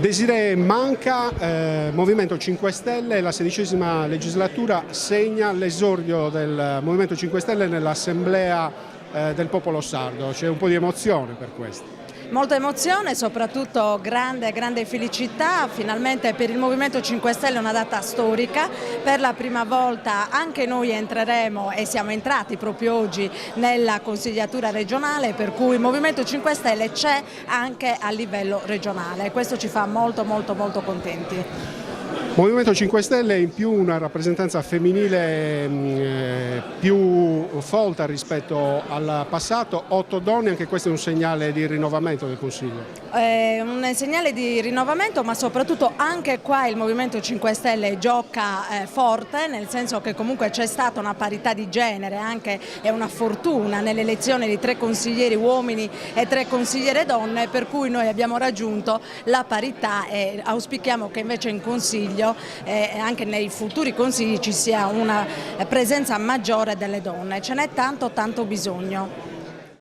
Desirée Manca, Movimento 5 Stelle, la 16ª legislatura segna l'esordio del Movimento 5 Stelle nell'Assemblea del popolo sardo. C'è un po' di emozione per questo. Molta emozione, soprattutto grande felicità. Finalmente per il Movimento 5 Stelle è una data storica. Per la prima volta anche noi entreremo, e siamo entrati proprio oggi, nella consigliatura regionale, per cui il Movimento 5 Stelle c'è anche a livello regionale. Questo ci fa molto contenti. Movimento 5 Stelle in più una rappresentanza femminile più folta rispetto al passato, 8 donne, anche questo è un segnale di rinnovamento del Consiglio. Un segnale di rinnovamento, ma soprattutto anche qua il Movimento 5 Stelle gioca forte, nel senso che comunque c'è stata una parità di genere, anche è una fortuna nell'elezione di 3 consiglieri uomini e 3 consigliere donne, per cui noi abbiamo raggiunto la parità e auspichiamo che invece in Consiglio anche nei futuri consigli ci sia una presenza maggiore delle donne. Ce n'è tanto bisogno.